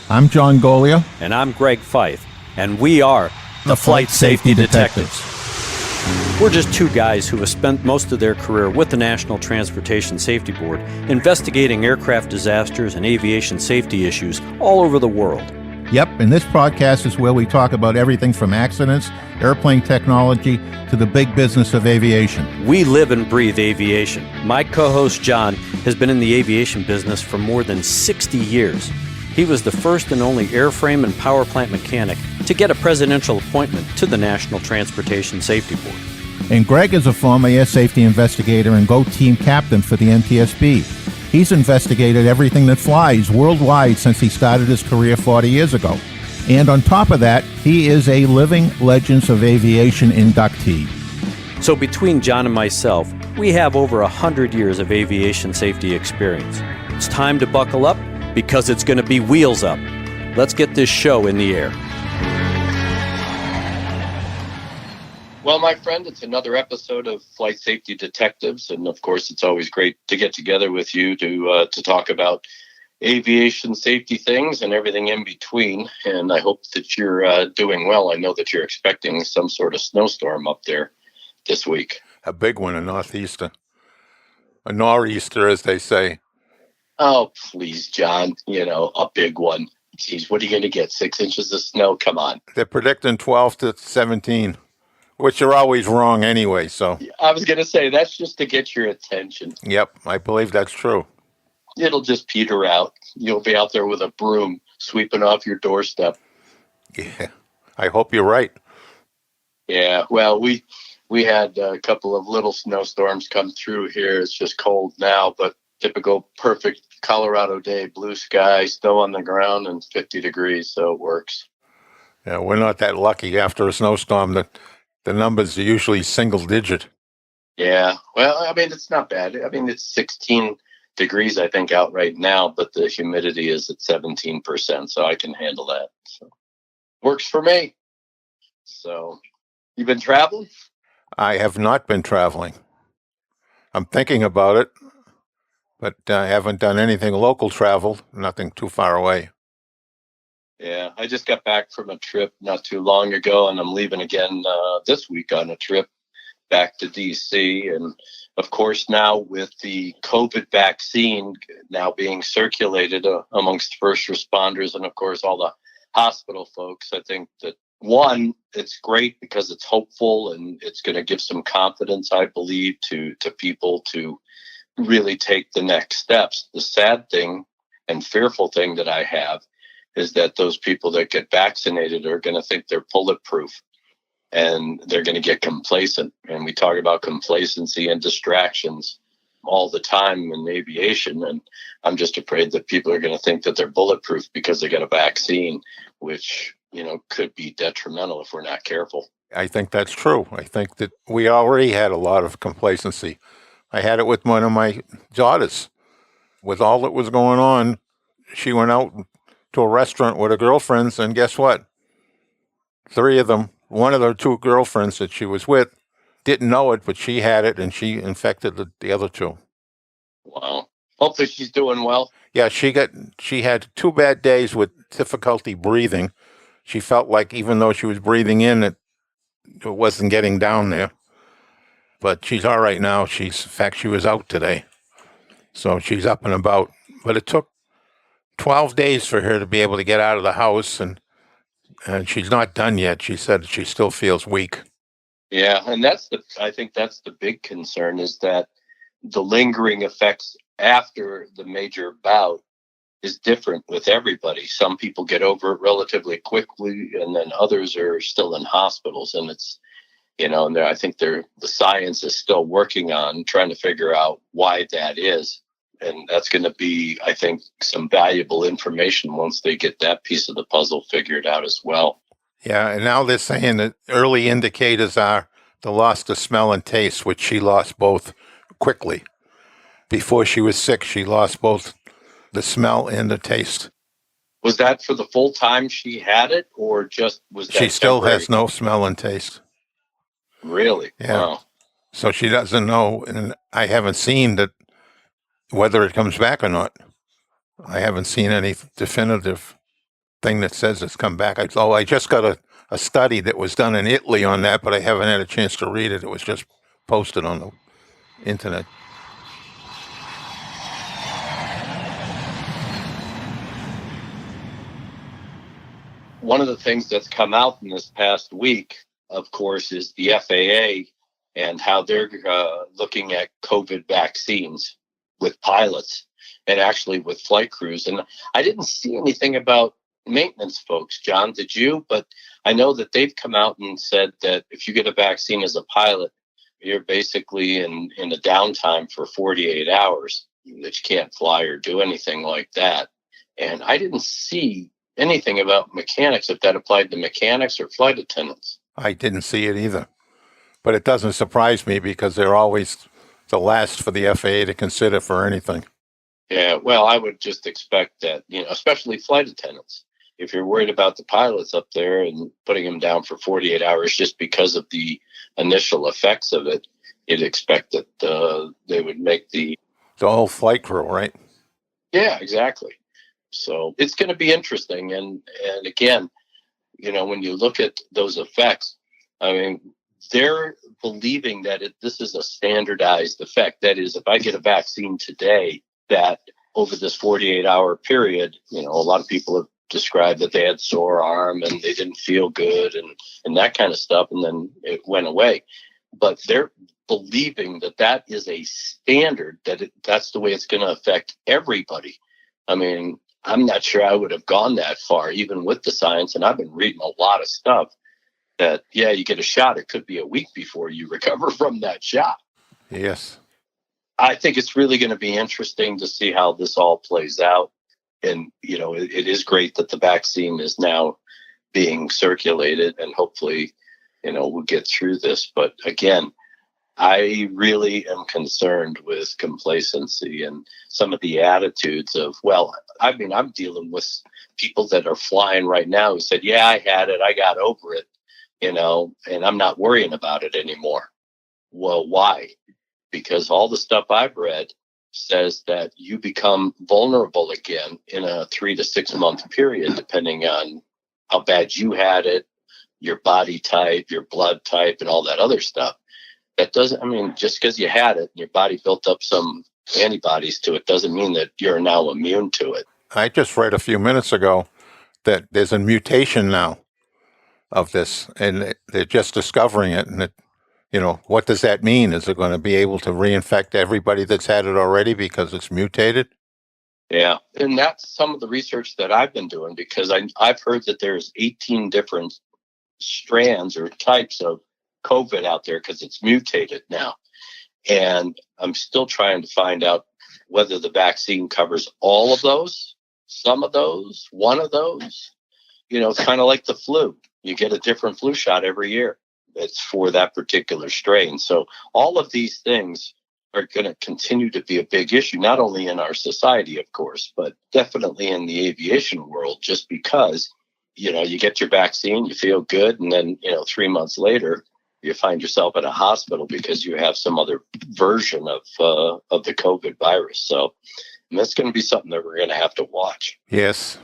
I'm John Golia. And I'm Greg Fife, and we are the Flight Safety Detectives. We're just two guys who have spent most of their career with the National Transportation Safety Board investigating aircraft disasters and aviation safety issues all over the world. Yep, and this podcast is where we talk about everything from accidents, airplane technology, to the big business of aviation. We live and breathe aviation. My co-host John has been in the aviation business for more than 60 years. He was the first and only airframe and power plant mechanic to get a presidential appointment to the National Transportation Safety Board. And Greg is a former air safety investigator and GO team captain for the NTSB. He's investigated everything that flies worldwide since he started his career 40 years ago. And on top of that, he is a Living Legends of Aviation inductee. So between John and myself, we have over 100 years of aviation safety experience. It's time to buckle up because it's going to be wheels up. Let's get this show in the air. Well, my friend, it's another episode of Flight Safety Detectives, and of course, it's always great to get together with you to talk about aviation safety things and everything in between. And I hope that you're doing well. I know that you're expecting some sort of snowstorm up there this week. A big one, a northeaster, a nor'easter, as they say. Oh, please, John, a big one. Geez, what are you going to get? 6 inches of snow? Come on. They're predicting 12 to 17. Which are always wrong anyway, so. I was going to say, that's just to get your attention. Yep, I believe that's true. It'll just peter out. You'll be out there with a broom sweeping off your doorstep. Yeah, I hope you're right. Yeah, well, we had a couple of little snowstorms come through here. It's just cold now, but typical perfect Colorado day, blue sky, snow on the ground, and 50 degrees, so it works. Yeah, we're not that lucky after a snowstorm that the numbers are usually single digit. Yeah. Well, I mean, it's not bad. I mean, it's 16 degrees, I think, out right now, but the humidity is at 17%, so I can handle that. So works for me. So you been traveling? I have not been traveling. I'm thinking about it, but I haven't done anything local travel, nothing too far away. Yeah, I just got back from a trip not too long ago, and I'm leaving again this week on a trip back to D.C. And, of course, now with the COVID vaccine now being circulated amongst first responders and, of course, all the hospital folks, I think that, one, it's great because it's hopeful and it's going to give some confidence, I believe, to people to really take the next steps. The sad thing and fearful thing that I have is that those people that get vaccinated are going to think they're bulletproof and they're going to get complacent. And we talk about complacency and distractions all the time in aviation. And I'm just afraid that people are going to think that they're bulletproof because they got a vaccine, which, could be detrimental if we're not careful. I think that's true. I think that we already had a lot of complacency. I had it with one of my daughters. With all that was going on, she went out to a restaurant with her girlfriends, and guess what? 3 of them, one of the 2 girlfriends that she was with, didn't know it, but she had it, and she infected the other 2. Wow. Hopefully she's doing well. Yeah, she had 2 bad days with difficulty breathing. She felt like even though she was breathing in, it wasn't getting down there. But she's all right now. In fact, she was out today. So she's up and about. But it took 12 days for her to be able to get out of the house, and she's not done yet. She said she still feels weak. Yeah, and I think that's the big concern, is that the lingering effects after the major bout is different with everybody. Some people get over it relatively quickly, and then others are still in hospitals, and it's, and I think the science is still working on trying to figure out why that is. And that's going to be, I think, some valuable information once they get that piece of the puzzle figured out as well. Yeah, and now they're saying that early indicators are the loss of smell and taste, which she lost both quickly. Before she was sick, she lost both the smell and the taste. Was that for the full time she had it, or just was that She still temporary? has no smell and taste. Really? Yeah. Wow. So she doesn't know, and I haven't seen that whether it comes back or not. I haven't seen any definitive thing that says it's come back. I just got a study that was done in Italy on that, but I haven't had a chance to read it. It was just posted on the internet. One of the things that's come out in this past week, of course, is the FAA and how they're looking at COVID vaccines with pilots and actually with flight crews. And I didn't see anything about maintenance folks, John, did you? But I know that they've come out and said that if you get a vaccine as a pilot, you're basically in a downtime for 48 hours, that you can't fly or do anything like that. And I didn't see anything about mechanics, if that applied to mechanics or flight attendants. I didn't see it either. But it doesn't surprise me because they're always the last for the FAA to consider for anything. Yeah, well, I would just expect that, especially flight attendants. If you're worried about the pilots up there and putting them down for 48 hours just because of the initial effects of it, you'd expect that they would make the whole flight crew, right? Yeah, exactly. So it's going to be interesting. And again, when you look at those effects, I mean, they're believing that this is a standardized effect. That is, if I get a vaccine today, that over this 48-hour period, a lot of people have described that they had sore arm and they didn't feel good and that kind of stuff, and then it went away. But they're believing that is a standard, that's the way it's going to affect everybody. I mean, I'm not sure I would have gone that far, even with the science, and I've been reading a lot of stuff that, you get a shot, it could be a week before you recover from that shot. Yes. I think it's really going to be interesting to see how this all plays out. And, it is great that the vaccine is now being circulated, and hopefully, we'll get through this. But again, I really am concerned with complacency and some of the attitudes of, I'm dealing with people that are flying right now who said, yeah, I had it, I got over it, and I'm not worrying about it anymore. Well, why? Because all the stuff I've read says that you become vulnerable again in a 3 to 6 month period, depending on how bad you had it, your body type, your blood type, and all that other stuff. That doesn't, just because you had it and your body built up some antibodies to it doesn't mean that you're now immune to it. I just read a few minutes ago that there's a mutation now of this, and they're just discovering it. And what does that mean? Is it going to be able to reinfect everybody that's had it already because it's mutated? Yeah, and that's some of the research that I've been doing, because I've heard that there's 18 different strands or types of COVID out there because it's mutated now. And I'm still trying to find out whether the vaccine covers all of those, some of those, one of those. It's kind of like the flu. You get a different flu shot every year. It's for that particular strain. So all of these things are going to continue to be a big issue, not only in our society, of course, but definitely in the aviation world, just because, you get your vaccine, you feel good, and then, 3 months later, you find yourself in a hospital because you have some other version of the COVID virus. So that's going to be something that we're going to have to watch. Yes,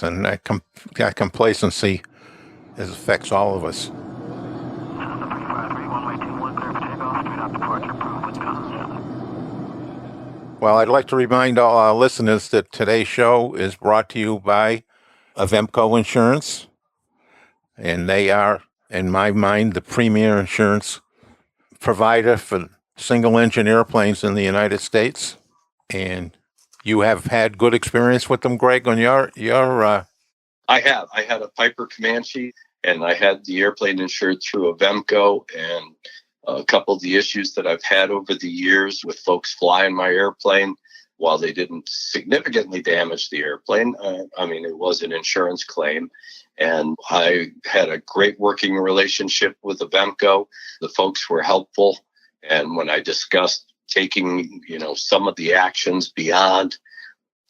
and that complacency affects all of us. Well, I'd like to remind all our listeners that today's show is brought to you by Avemco Insurance, and they are, in my mind, the premier insurance provider for single-engine airplanes in the United States. And you have had good experience with them, Greg, on your I have. I had a Piper Comanche, and I had the airplane insured through Avemco, and a couple of the issues that I've had over the years with folks flying my airplane, while they didn't significantly damage the airplane, it was an insurance claim. And I had a great working relationship with Avemco. The folks were helpful. And when I discussed taking, some of the actions beyond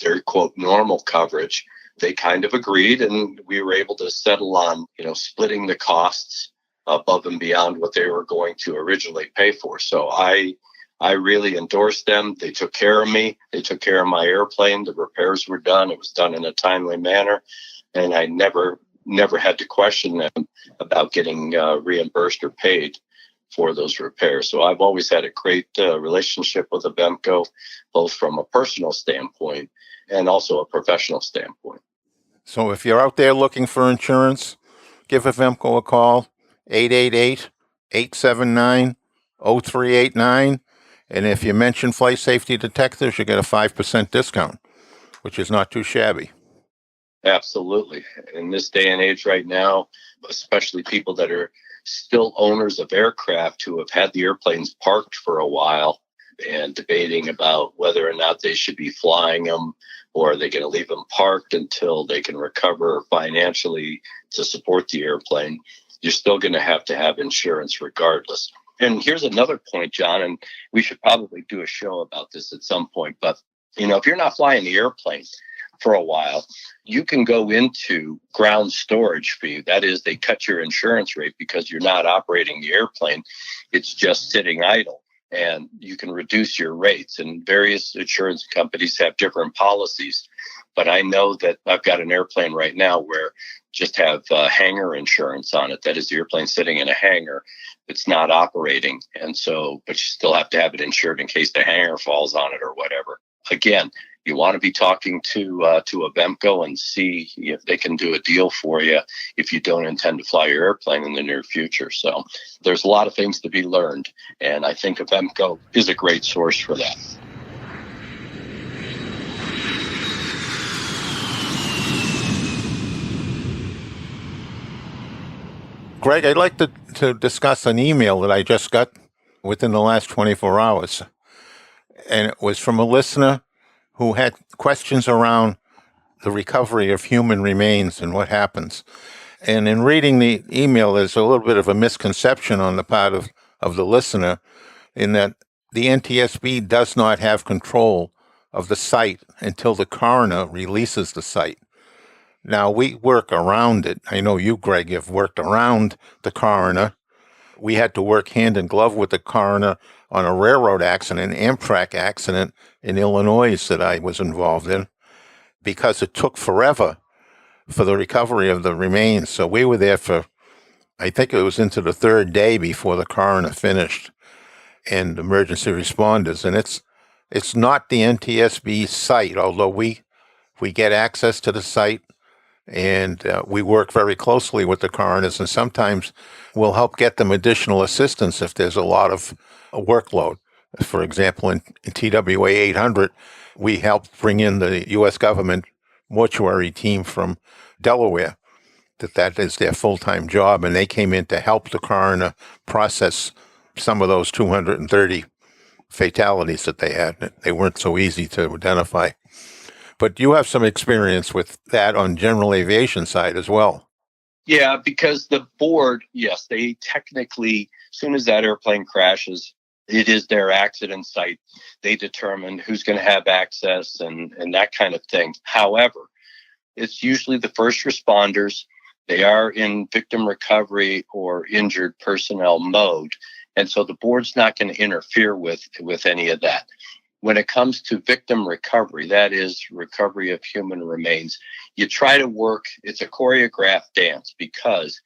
their, quote, normal coverage, they kind of agreed. And we were able to settle on, splitting the costs above and beyond what they were going to originally pay for. So I I really endorsed them. They took care of me. They took care of my airplane. The repairs were done. It was done in a timely manner. And I never had to question them about getting reimbursed or paid for those repairs. So I've always had a great relationship with Avemco, both from a personal standpoint and also a professional standpoint. So if you're out there looking for insurance, give Avemco a call, 888-879-0389. And if you mention flight safety detectives, you get a 5% discount, which is not too shabby. Absolutely. In this day and age right now, especially people that are still owners of aircraft who have had the airplanes parked for a while and debating about whether or not they should be flying them, or are they going to leave them parked until they can recover financially to support the airplane, you're still going to have insurance regardless. And here's another point, John, and we should probably do a show about this at some point. But, if you're not flying the airplane for a while, you can go into ground storage fee. That is, they cut your insurance rate because you're not operating the airplane. It's just sitting idle. And you can reduce your rates. And various insurance companies have different policies. But I know that I've got an airplane right now where just have hangar insurance on it. That is, the airplane sitting in a hangar. It's not operating. And so, but you still have to have it insured in case the hangar falls on it or whatever. Again, you want to be talking to Avemco and see if they can do a deal for you if you don't intend to fly your airplane in the near future. So there's a lot of things to be learned, and I think Avemco is a great source for that. Greg, I'd like to discuss an email that I just got within the last 24 hours. And it was from a listener who had questions around the recovery of human remains and what happens. And in reading the email, there's a little bit of a misconception on the part of the listener in that the NTSB does not have control of the site until the coroner releases the site. Now, we work around it. I know you, Greg, have worked around the coroner. We had to work hand in glove with the coroner on a railroad accident, an Amtrak accident in Illinois that I was involved in, because it took forever for the recovery of the remains. So we were there for, I think it was into the third day before the coroner finished and emergency responders. And it's not the NTSB site, although we get access to the site. And we work very closely with the coroners, and sometimes we'll help get them additional assistance if there's a lot of workload. For example, in TWA 800, we helped bring in the U.S. government mortuary team from Delaware. That is their full-time job, and they came in to help the coroner process some of those 230 fatalities that they had. They weren't so easy to identify. But you have some experience with that on general aviation side as well. Yeah, because the board, yes, they technically, as soon as that airplane crashes, it is their accident site. They determine who's going to have access and that kind of thing. However, it's usually the first responders. They are in victim recovery or injured personnel mode. And so the board's not going to interfere with any of that. When it comes to victim recovery, that is recovery of human remains, you try to work, it's a choreographed dance, because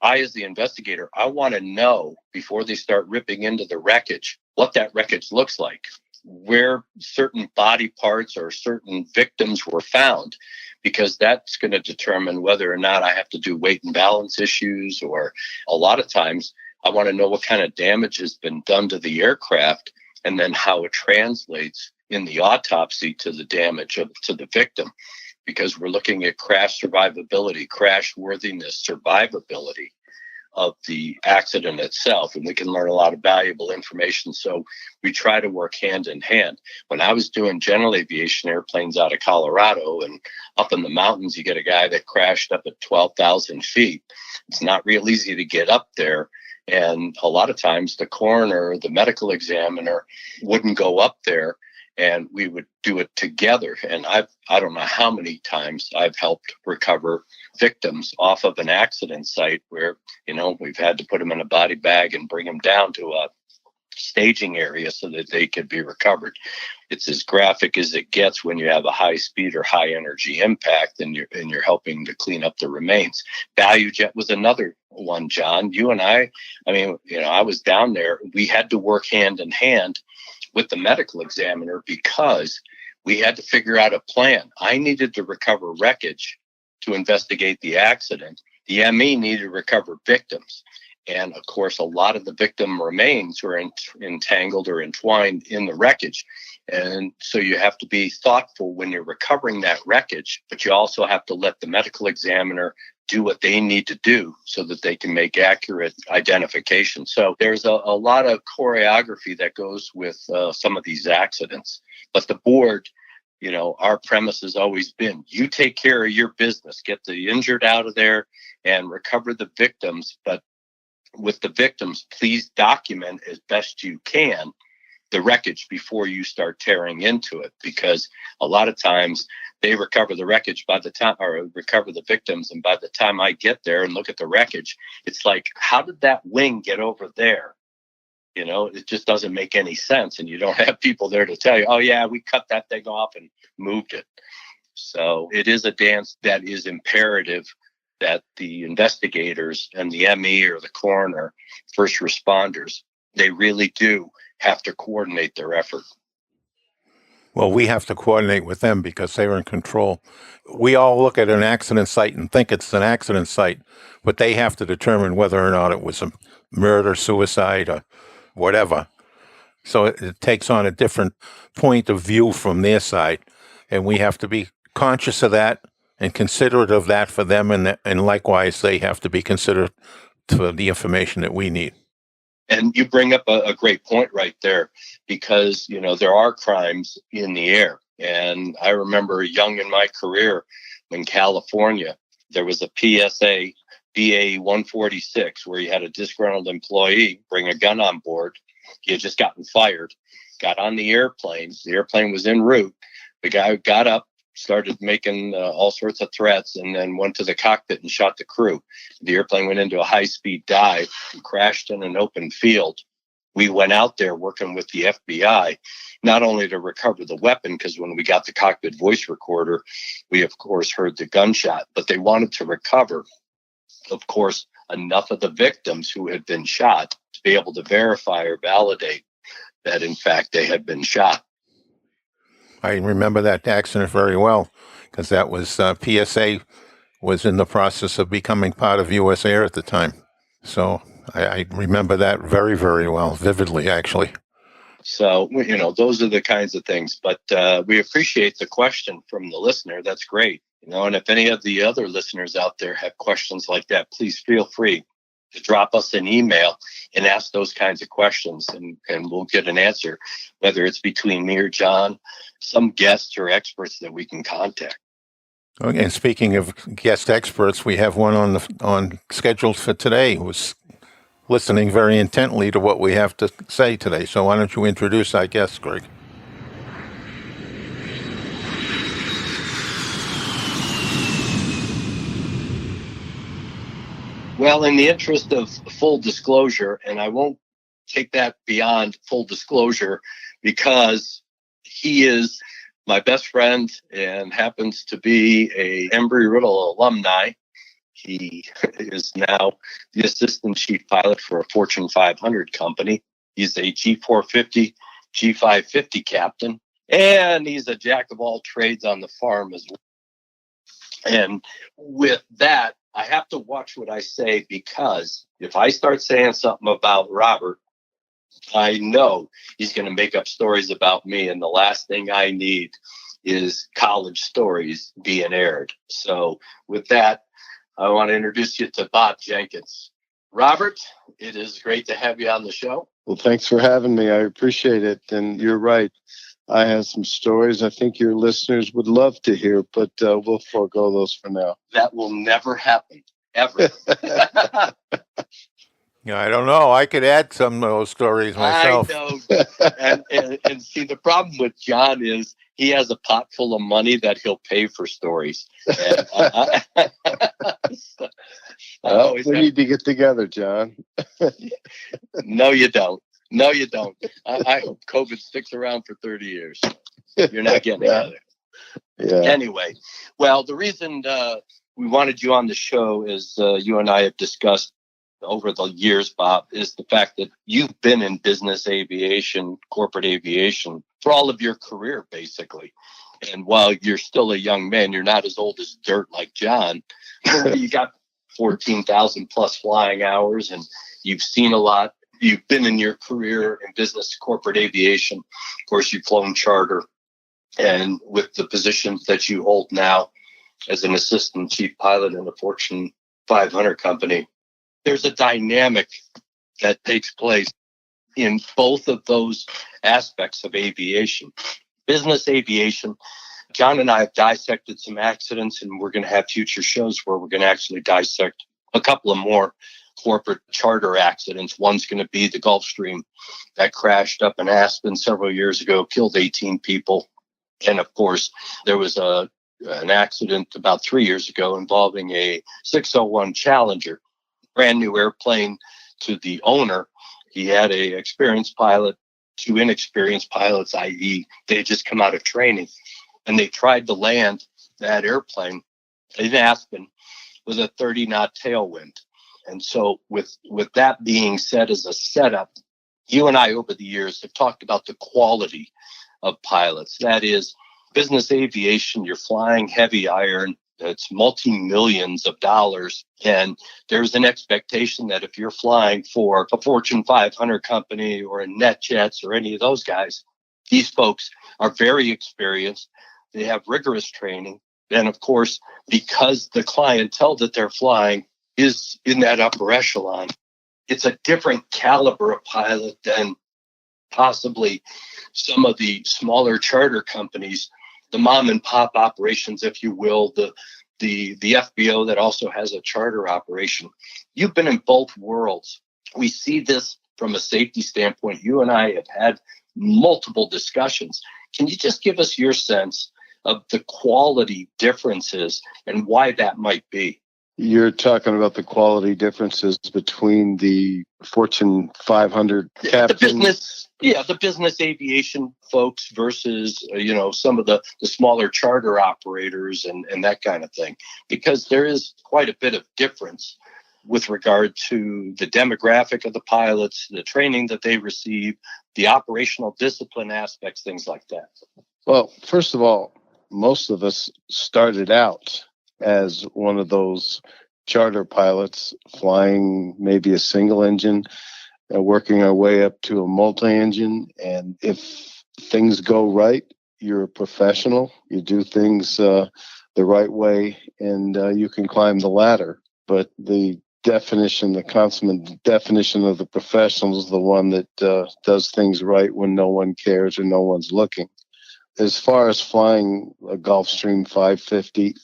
I, as the investigator, I want to know before they start ripping into the wreckage, what that wreckage looks like, where certain body parts or certain victims were found, because that's going to determine whether or not I have to do weight and balance issues, or a lot of times I want to know what kind of damage has been done to the aircraft, and then how it translates in the autopsy to the damage to the victim, because we're looking at crash survivability, crash worthiness, survivability of the accident itself, and we can learn a lot of valuable information. So we try to work hand in hand. When I was doing general aviation airplanes out of Colorado and up in the mountains, you get a guy that crashed up at 12,000 feet. It's not real easy to get up there. And a lot of times the coroner, the medical examiner wouldn't go up there, and we would do it together. And I don't know how many times I've helped recover victims off of an accident site where, we've had to put them in a body bag and bring them down to staging area so that they could be recovered. It's as graphic as it gets when you have a high speed or high energy impact and you're helping to clean up the remains. Value jet was another one, John. You and I mean, I was down there. We had to work hand in hand with the medical examiner because we had to figure out a plan. I needed to recover wreckage to investigate the accident. The ME needed to recover victims. And of course, a lot of the victim remains were entangled or entwined in the wreckage. And so you have to be thoughtful when you're recovering that wreckage, but you also have to let the medical examiner do what they need to do so that they can make accurate identification. So there's a lot of choreography that goes with some of these accidents. But the board, our premise has always been, you take care of your business, get the injured out of there and recover the victims. But with the victims, please document as best you can the wreckage before you start tearing into it, because a lot of times they recover the wreckage recover the victims. And by the time I get there and look at the wreckage, it's like, how did that wing get over there? It just doesn't make any sense. And you don't have people there to tell you, oh yeah, we cut that thing off and moved it. So it is a dance that is imperative that the investigators and the ME or the coroner, first responders, they really do have to coordinate their effort. Well, we have to coordinate with them because they're in control. We all look at an accident site and think it's an accident site, but they have to determine whether or not it was a murder, suicide, or whatever. So it takes on a different point of view from their side, and we have to be conscious of that and considerate of that for them, and likewise, they have to be considerate for the information that we need. And you bring up a great point right there, because, there are crimes in the air. And I remember young in my career in California, there was a PSA BA 146 where you had a disgruntled employee bring a gun on board. He had just gotten fired, got on the airplane. The airplane was en route. The guy got up, started making all sorts of threats, and then went to the cockpit and shot the crew. The airplane went into a high-speed dive and crashed in an open field. We went out there working with the FBI, not only to recover the weapon, because when we got the cockpit voice recorder, we, of course, heard the gunshot, but they wanted to recover, of course, enough of the victims who had been shot to be able to verify or validate that, in fact, they had been shot. I remember that accident very well because that was PSA was in the process of becoming part of U.S. Air at the time. So I remember that very, very well, vividly, actually. So, those are the kinds of things. But we appreciate the question from the listener. That's great. And if any of the other listeners out there have questions like that, please feel free to drop us an email and ask those kinds of questions, and we'll get an answer, whether it's between me or John, some guests or experts that we can contact. Okay, and speaking of guest experts, we have one on scheduled for today who's listening very intently to what we have to say today. So why don't you introduce our guest, Greg? Well, in the interest of full disclosure, and I won't take that beyond full disclosure because he is my best friend and happens to be a Embry-Riddle alumni. He is now the assistant chief pilot for a Fortune 500 company. He's a G450, G550 captain, and he's a jack of all trades on the farm as well. And with that, I have to watch what I say, because if I start saying something about Robert, I know he's going to make up stories about me. And the last thing I need is college stories being aired. So with that, I want to introduce you to Bob Jenkins. Robert, it is great to have you on the show. Well, thanks for having me. I appreciate it. And you're right. I have some stories I think your listeners would love to hear, but we'll forego those for now. That will never happen, ever. Yeah, I don't know. I could add some of those stories myself. I know. And see, the problem with John is he has a pot full of money that he'll pay for stories. And, we need to get together, John. No, you don't. No, you don't. I hope COVID sticks around for 30 years. You're not getting out of there. Yeah. Anyway, well, the reason we wanted you on the show is you and I have discussed over the years, Bob, is the fact that you've been in business aviation, corporate aviation for all of your career, basically. And while you're still a young man, you're not as old as dirt like John. You got 14,000 plus flying hours, and you've seen a lot. You've been in your career in business, corporate aviation. Of course, you've flown charter. And with the positions that you hold now as an assistant chief pilot in a Fortune 500 company, there's a dynamic that takes place in both of those aspects of aviation. Business aviation, John and I have dissected some accidents, and we're going to have future shows where we're going to actually dissect a couple of more corporate charter accidents. One's going to be the Gulfstream that crashed up in Aspen several years ago, killed 18 people. And of course, there was an accident about 3 years ago involving a 601 Challenger, brand new airplane to the owner. He had a experienced pilot, two inexperienced pilots, i.e. they had just come out of training, and they tried to land that airplane in Aspen with a 30-knot tailwind. And so with that being said as a setup, you and I over the years have talked about the quality of pilots. That is, business aviation, you're flying heavy iron. It's multi-millions of dollars. And there's an expectation that if you're flying for a Fortune 500 company or a NetJets or any of those guys, these folks are very experienced. They have rigorous training. And of course, because the clientele that they're flying is in that upper echelon, it's a different caliber of pilot than possibly some of the smaller charter companies, the mom and pop operations, if you will, the FBO that also has a charter operation. You've been in both worlds. We see this from a safety standpoint. You and I have had multiple discussions. Can you just give us your sense of the quality differences and why that might be? You're talking about the quality differences between the Fortune 500 captains? The business aviation folks versus, some of the smaller charter operators and that kind of thing. Because there is quite a bit of difference with regard to the demographic of the pilots, the training that they receive, the operational discipline aspects, things like that. Well, first of all, most of us started out as one of those charter pilots flying maybe a single engine, working our way up to a multi-engine. And if things go right, you're a professional. You do things the right way, and you can climb the ladder. But the consummate definition of the professional is the one that does things right when no one cares or no one's looking. As far as flying a Gulfstream 550,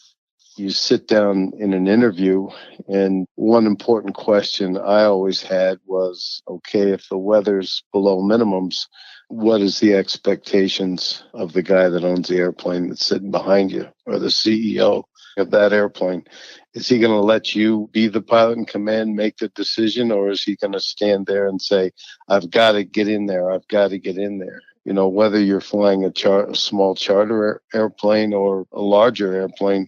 you sit down in an interview, and one important question I always had was, okay, if the weather's below minimums, what is the expectations of the guy that owns the airplane that's sitting behind you, or the CEO of that airplane? Is he going to let you be the pilot in command, make the decision, or is he going to stand there and say, I've got to get in there, I've got to get in there? Whether you're flying a small charter airplane or a larger airplane,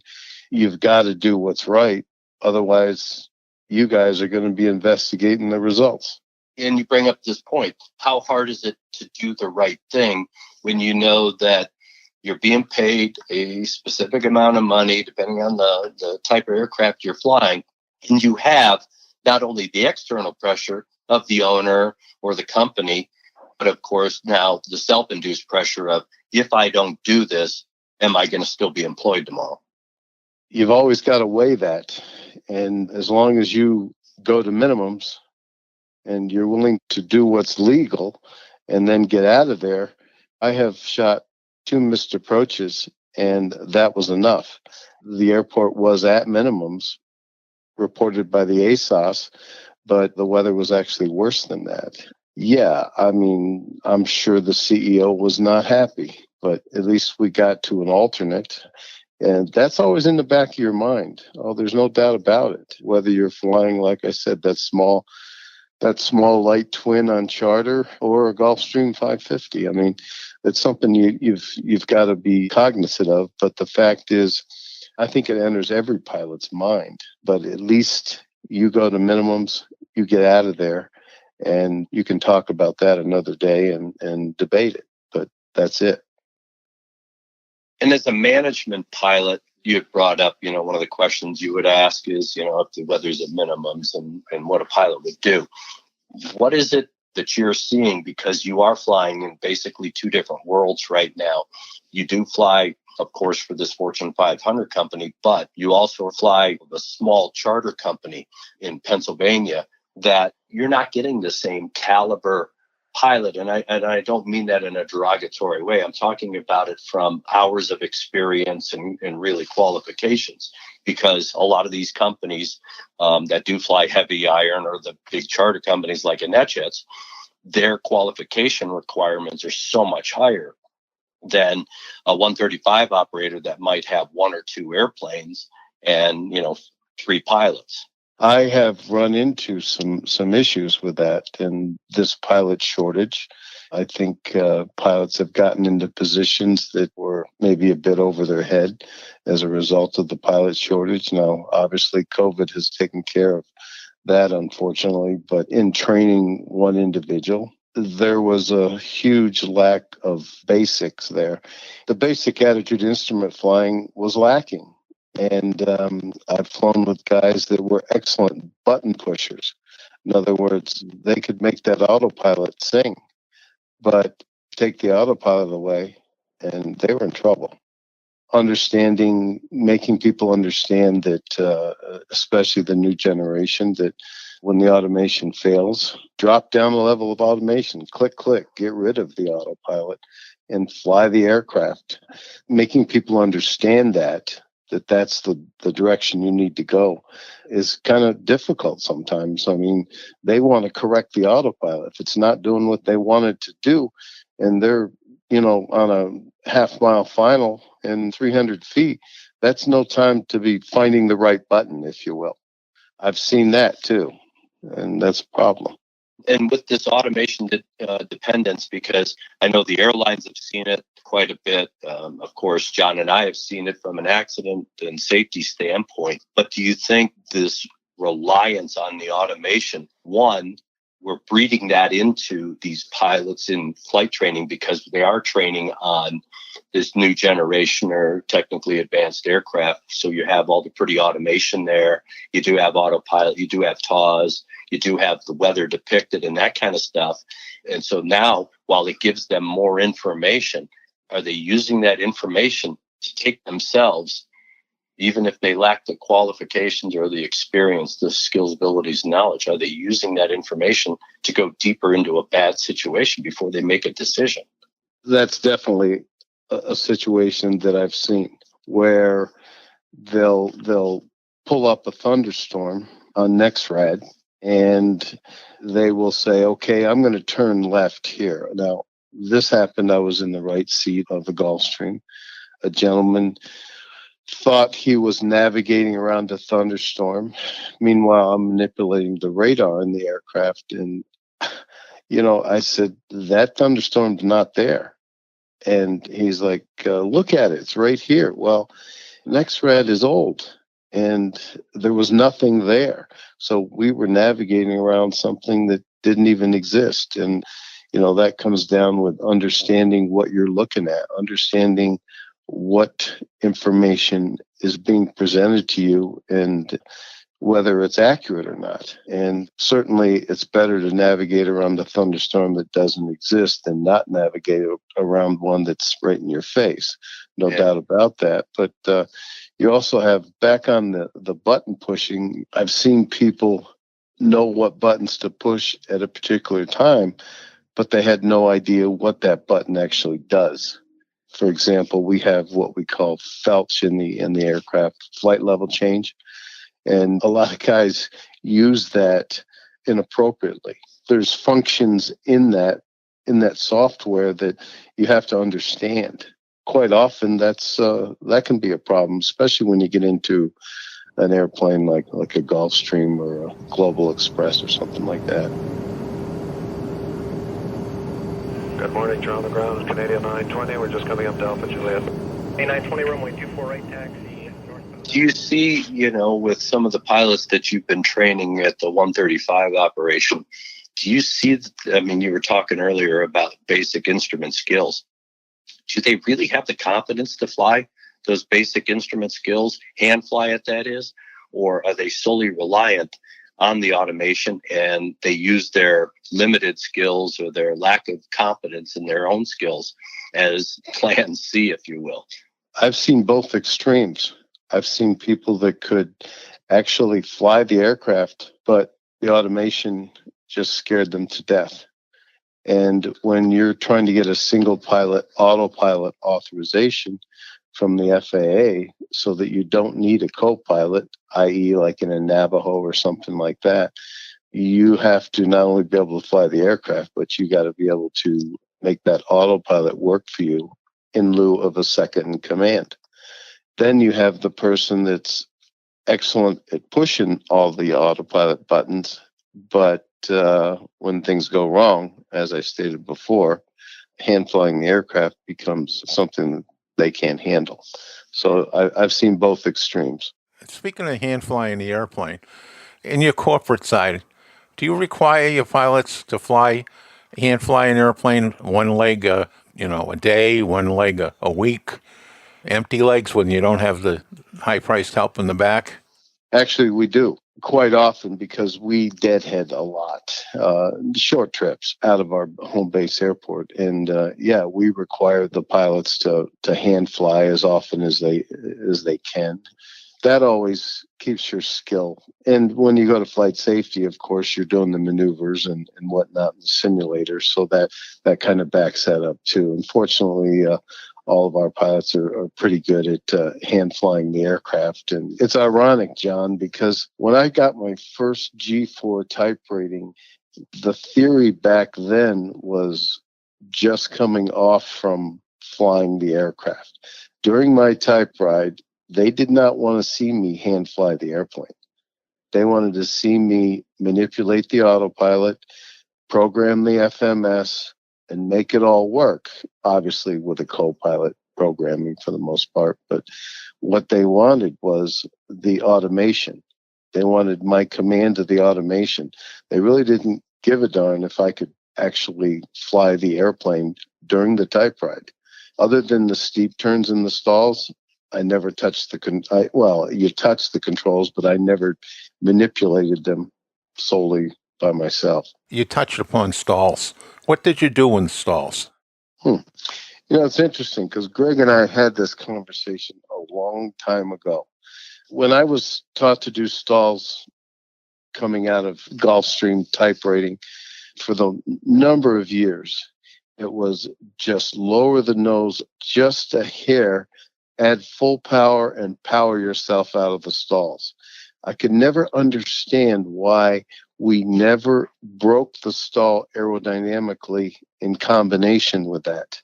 you've got to do what's right. Otherwise, you guys are going to be investigating the results. And you bring up this point. How hard is it to do the right thing when you know that you're being paid a specific amount of money, depending on the type of aircraft you're flying, and you have not only the external pressure of the owner or the company, but of course now the self-induced pressure of, if I don't do this, am I going to still be employed tomorrow? You've always got to weigh that. And as long as you go to minimums and you're willing to do what's legal and then get out of there, I have shot 2 missed approaches, and that was enough. The airport was at minimums reported by the ASOS, but the weather was actually worse than that. Yeah, I'm sure the CEO was not happy, but at least we got to an alternate. And that's always in the back of your mind. Oh, there's no doubt about it. Whether you're flying, like I said, that small that small light twin on charter or a Gulfstream 550. I mean, it's something you've got to be cognizant of. But the fact is, I think it enters every pilot's mind. But at least you go to minimums, you get out of there, and you can talk about that another day and debate it. But that's it. And as a management pilot, you had brought up, one of the questions you would ask is, whether there's at minimums and what a pilot would do. What is it that you're seeing? Because you are flying in basically two different worlds right now. You do fly, of course, for this Fortune 500 company, but you also fly a small charter company in Pennsylvania that you're not getting the same caliber pilot. And I don't mean that in a derogatory way. I'm talking about it from hours of experience and really qualifications, because a lot of these companies that do fly heavy iron, or the big charter companies like NetJets, their qualification requirements are so much higher than a 135 operator that might have one or two airplanes and, 3 pilots. I have run into some issues with that and this pilot shortage. I think pilots have gotten into positions that were maybe a bit over their head as a result of the pilot shortage. Now, obviously, COVID has taken care of that, unfortunately, but in training one individual, there was a huge lack of basics there. The basic attitude instrument flying was lacking. And I've flown with guys that were excellent button pushers. In other words, they could make that autopilot sing, but take the autopilot away and they were in trouble. Making people understand that, especially the new generation, that when the automation fails, drop down the level of automation, click, get rid of the autopilot and fly the aircraft. Making people understand that's the direction you need to go is kind of difficult sometimes. I mean, they want to correct the autopilot if it's not doing what they wanted to do, and they're, on a half-mile final in 300 feet, that's no time to be finding the right button, if you will. I've seen that too, and that's a problem. And with this automation dependence, because I know the airlines have seen it quite a bit. Of course, John and I have seen it from an accident and safety standpoint. But do you think this reliance on the automation, one, we're breeding that into these pilots in flight training because they are training on this new generation or technically advanced aircraft. So you have all the pretty automation there. You do have autopilot. You do have TAWs. You do have the weather depicted and that kind of stuff. And so now, while it gives them more information, are they using that information to take themselves, even if they lack the qualifications or the experience, the skills, abilities, knowledge, are they using that information to go deeper into a bad situation before they make a decision? That's definitely a situation that I've seen where they'll pull up a thunderstorm on NextRad and they will say, okay, I'm going to turn left here. Now, this happened. I was in the right seat of the Gulfstream. A gentleman thought he was navigating around a thunderstorm. Meanwhile, I'm manipulating the radar in the aircraft. And, I said, that thunderstorm's not there. And he's like, look at it. It's right here. Well, NextRad is old and there was nothing there. So we were navigating around something that didn't even exist. And, that comes down with understanding what you're looking at, understanding what information is being presented to you and whether it's accurate or not. And certainly it's better to navigate around the thunderstorm that doesn't exist than not navigate around one that's right in your face. No doubt about that. But you also have, back on the button pushing, I've seen people know what buttons to push at a particular time, but they had no idea what that button actually does. For example, we have what we call felch in the aircraft, flight level change. And a lot of guys use that inappropriately. There's functions in that software that you have to understand. Quite often that can be a problem, especially when you get into an airplane like a Gulfstream or a Global Express or something like that. Good morning, you're on the ground, Canadian 920. We're just coming up to Alpha Juliet. A920 runway 24 right, taxi northbound. Do you see, with some of the pilots that you've been training at the 135 operation, do you see, you were talking earlier about basic instrument skills. Do they really have the confidence to fly those basic instrument skills, hand fly it, that is? Or are they solely reliant on the automation and they use their limited skills or their lack of confidence in their own skills as plan C, if you will? I've seen both extremes. I've seen people that could actually fly the aircraft, but the automation just scared them to death. And when you're trying to get a single pilot autopilot authorization from the FAA so that you don't need a co-pilot, i.e. like in a Navajo or something like that, you have to not only be able to fly the aircraft, but you got to be able to make that autopilot work for you in lieu of a second in command. Then you have the person that's excellent at pushing all the autopilot buttons, but when things go wrong, as I stated before, hand flying the aircraft becomes something that they can't handle. So I've seen both extremes. Speaking of hand flying the airplane, in your corporate side, do you require your pilots to hand fly an airplane one leg, a day, one leg a week, empty legs when you don't have the high-priced help in the back? Actually, we do quite often because we deadhead a lot, short trips out of our home base airport. And we require the pilots to hand fly as often as they can. That always keeps your skill. And when you go to flight safety, of course, you're doing the maneuvers and whatnot in the simulator. So that kind of backs that up too. Unfortunately, all of our pilots are pretty good at hand flying the aircraft. And it's ironic, John, because when I got my first G4 type rating, the theory back then was just coming off from flying the aircraft. During my type ride, they did not want to see me hand fly the airplane. They wanted to see me manipulate the autopilot, program the FMS, and make it all work, obviously with a co-pilot programming for the most part. But what they wanted was the automation. They wanted my command of the automation. They really didn't give a darn if I could actually fly the airplane during the type ride. Other than the steep turns in the stalls, I never touched you touch the controls, but I never manipulated them solely by myself. You touched upon stalls. What did you do in stalls? It's interesting because Greg and I had this conversation a long time ago. When I was taught to do stalls coming out of Gulfstream type rating for the number of years, it was just lower the nose just a hair, add full power, and power yourself out of the stalls. I could never understand why we never broke the stall aerodynamically in combination with that.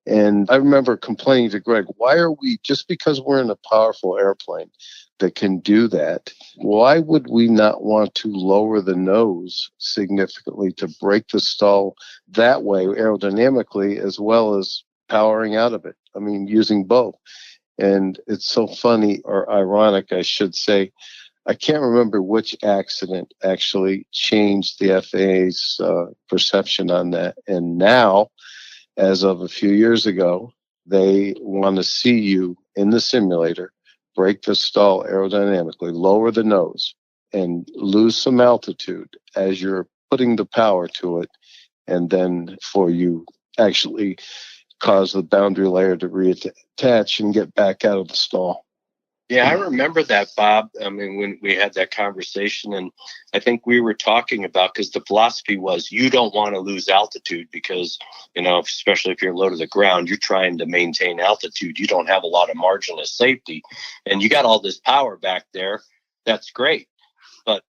And I remember complaining to Greg, why are we, just because we're in a powerful airplane that can do that, why would we not want to lower the nose significantly to break the stall that way aerodynamically as well as powering out of it? I mean, using both. And it's so funny, or ironic, I should say. I can't remember which accident actually changed the FAA's perception on that. And now, as of a few years ago, they want to see you in the simulator break the stall aerodynamically, lower the nose, and lose some altitude as you're putting the power to it, and then for you actually cause the boundary layer to reattach and get back out of the stall. Yeah, I remember that, Bob. I mean, when we had that conversation, and I think we were talking about, because the philosophy was you don't want to lose altitude because, especially if you're low to the ground, you're trying to maintain altitude. You don't have a lot of margin of safety, and you got all this power back there. That's great. But,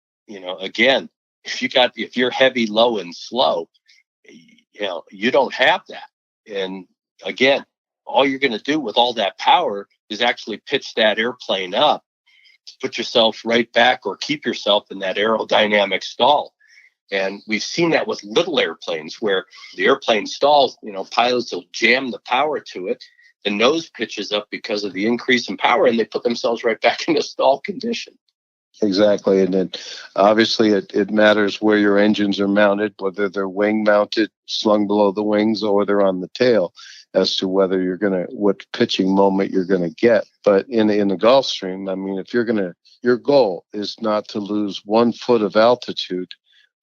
again, if you're heavy, low, and slow, you don't have that. And again, all you're going to do with all that power is actually pitch that airplane up to put yourself right back or keep yourself in that aerodynamic stall. And we've seen that with little airplanes where the airplane stalls, pilots will jam the power to it. The nose pitches up because of the increase in power, and they put themselves right back into stall condition. Exactly. And then obviously it matters where your engines are mounted, whether they're wing mounted, slung below the wings, or they're on the tail, as to whether what pitching moment you're going to get. But in the Gulfstream, I mean, if your goal is not to lose 1 foot of altitude,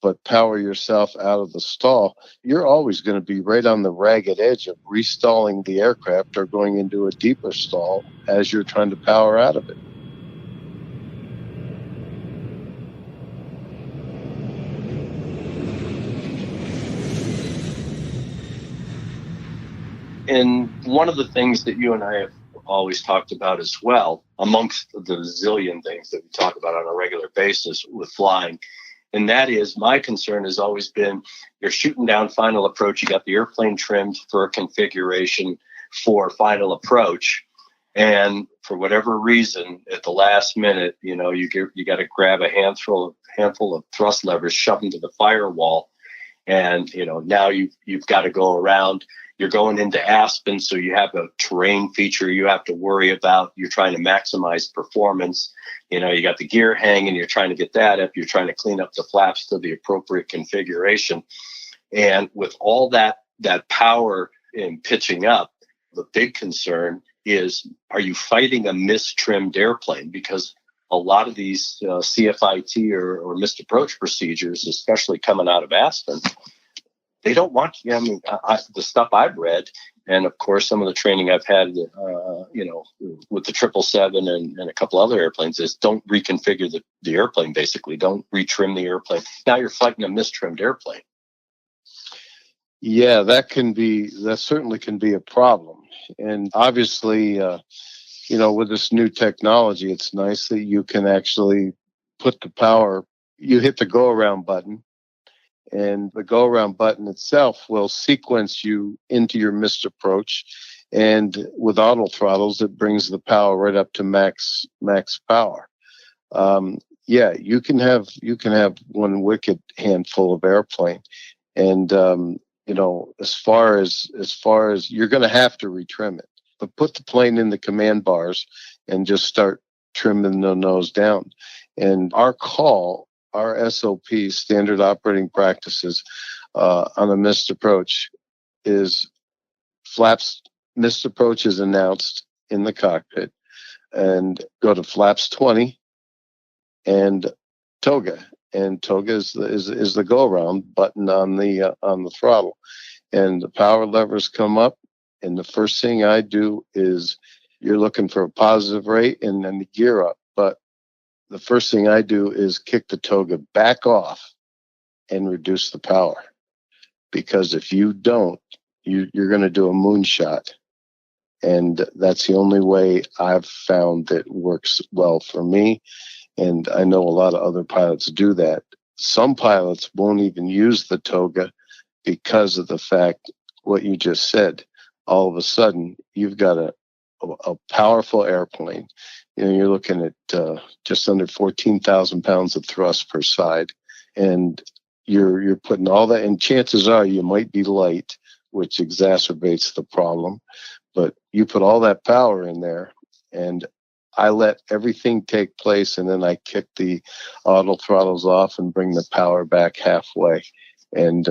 but power yourself out of the stall, you're always going to be right on the ragged edge of restalling the aircraft or going into a deeper stall as you're trying to power out of it. And one of the things that you and I have always talked about as well, amongst the zillion things that we talk about on a regular basis with flying, and that is, my concern has always been, you're shooting down final approach, you got the airplane trimmed for a configuration for final approach, and for whatever reason, at the last minute, you got to grab a handful of thrust levers, shove them to the firewall, and now you've got to go around. You're going into Aspen, so you have a terrain feature you have to worry about. You're trying to maximize performance. You got the gear hanging, you're trying to get that up. You're trying to clean up the flaps to the appropriate configuration. And with all that power in pitching up, the big concern is, are you fighting a mistrimmed airplane? Because a lot of these CFIT or missed approach procedures, especially coming out of Aspen, they don't want you. I mean, the stuff I've read, and of course, some of the training I've had, with the 777 and a couple other airplanes, is don't reconfigure the airplane. Basically, don't retrim the airplane. Now you're fighting a mistrimmed airplane. Yeah, that certainly can be a problem. And obviously, with this new technology, it's nice that you can actually put the power. You hit the go around button, and the go-around button itself will sequence you into your missed approach. And with auto throttles, it brings the power right up to max power. You can have one wicked handful of airplane, and as far as you're going to have to retrim it, but put the plane in the command bars and just start trimming the nose down. And our SOP, standard operating practices, on a missed approach is flaps. Missed approach is announced in the cockpit, and go to flaps 20 and toga. And toga is the go around button on the throttle, and the power levers come up. And the first thing I do is, you're looking for a positive rate and then the gear up, but the first thing I do is kick the toga back off and reduce the power. Because if you don't, you're going to do a moonshot. And that's the only way I've found that works well for me. And I know a lot of other pilots do that. Some pilots won't even use the toga because of the fact, what you just said. All of a sudden, you've got a powerful airplane. You're looking at just under 14,000 pounds of thrust per side, and you're putting all that. And chances are you might be light, which exacerbates the problem. But you put all that power in there, and I let everything take place, and then I kick the auto throttles off and bring the power back halfway. And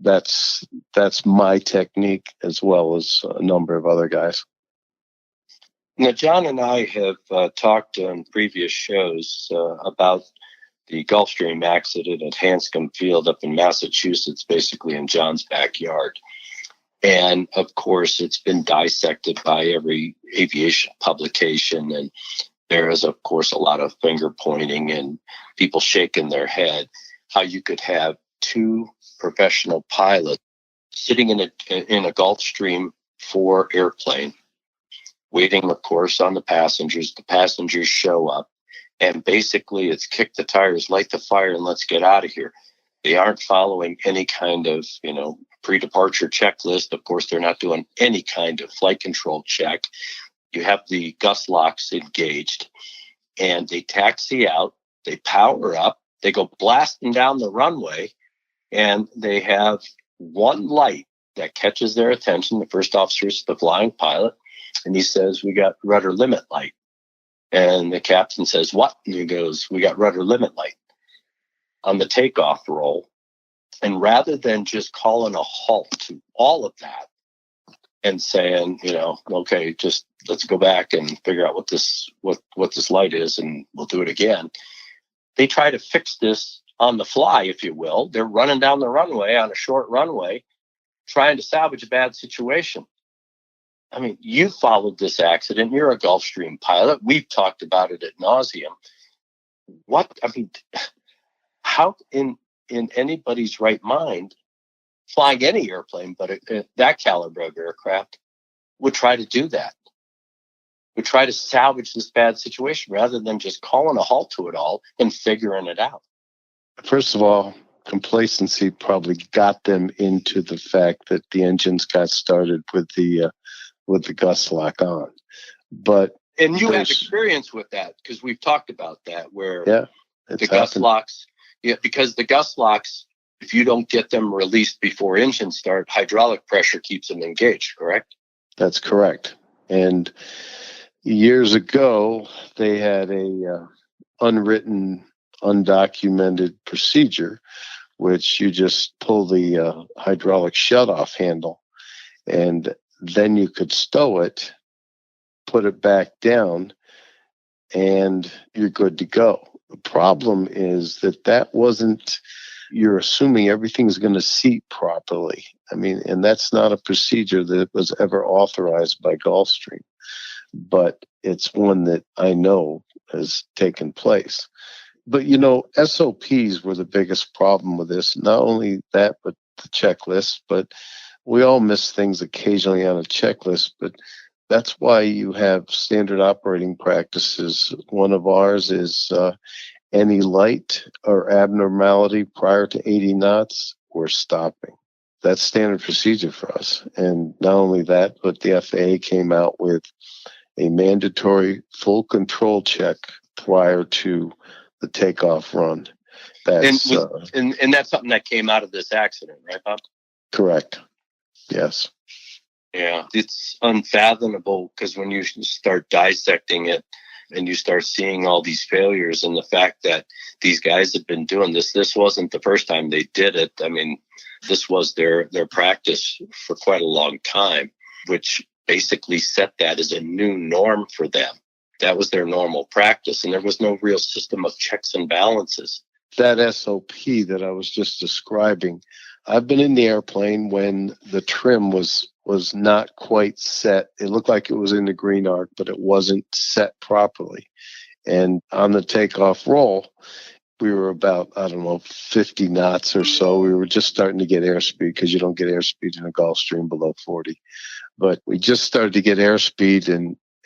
that's my technique, as well as a number of other guys. Now, John and I have talked on previous shows about the Gulfstream accident at Hanscom Field up in Massachusetts, basically in John's backyard. And of course, it's been dissected by every aviation publication. And there is, of course, a lot of finger pointing and people shaking their head. How you could have two professional pilots sitting in a Gulfstream 4 airplane, waiting, of course, on the passengers. The passengers show up, and basically it's kick the tires, light the fire, and let's get out of here. They aren't following any kind of, pre-departure checklist. Of course, they're not doing any kind of flight control check. You have the gust locks engaged, and they taxi out, they power up, they go blasting down the runway, and they have one light that catches their attention. The first officer is the flying pilot, and he says, "We got rudder limit light." And the captain says, "What?" And he goes, "We got rudder limit light." On the takeoff roll. And rather than just calling a halt to all of that and saying, okay, just let's go back and figure out what this light is and we'll do it again, they try to fix this on the fly, if you will. They're running down the runway on a short runway, trying to salvage a bad situation. I mean, you followed this accident. You're a Gulfstream pilot. We've talked about it ad nauseum. How in anybody's right mind, flying any airplane, but that caliber of aircraft, would try to do that? Would try to salvage this bad situation rather than just calling a halt to it all and figuring it out? First of all, complacency probably got them into the fact that the engines got started with the gust lock on. And you have experience with that because we've talked about that, where the gust locks. Yeah, because the gust locks, if you don't get them released before engine start, hydraulic pressure keeps them engaged, correct? That's correct. And years ago, they had a unwritten, undocumented procedure, which you just pull the hydraulic shutoff handle, and then you could stow it, put it back down, and you're good to go. The problem is that wasn't, you're assuming everything's going to seat properly. I mean, and that's not a procedure that was ever authorized by Gulfstream, but it's one that I know has taken place. But, SOPs were the biggest problem with this. Not only that, but the checklist, but we all miss things occasionally on a checklist, but that's why you have standard operating practices. One of ours is any light or abnormality prior to 80 knots, we're stopping. That's standard procedure for us. And not only that, but the FAA came out with a mandatory full control check prior to the takeoff run. And that's something that came out of this accident, right, Bob? Correct. Yes. Yeah, it's unfathomable because when you start dissecting it and you start seeing all these failures and the fact that these guys have been doing this wasn't the first time they did it. I mean, this was their practice for quite a long time, which basically set that as a new norm for them. That was their normal practice, and there was no real system of checks and balances. That SOP that I was just describing, I've been in the airplane when the trim was not quite set. It looked like it was in the green arc, but it wasn't set properly. And on the takeoff roll, we were about, 50 knots or so. We were just starting to get airspeed because you don't get airspeed in a Gulfstream below 40. But we just started to get airspeed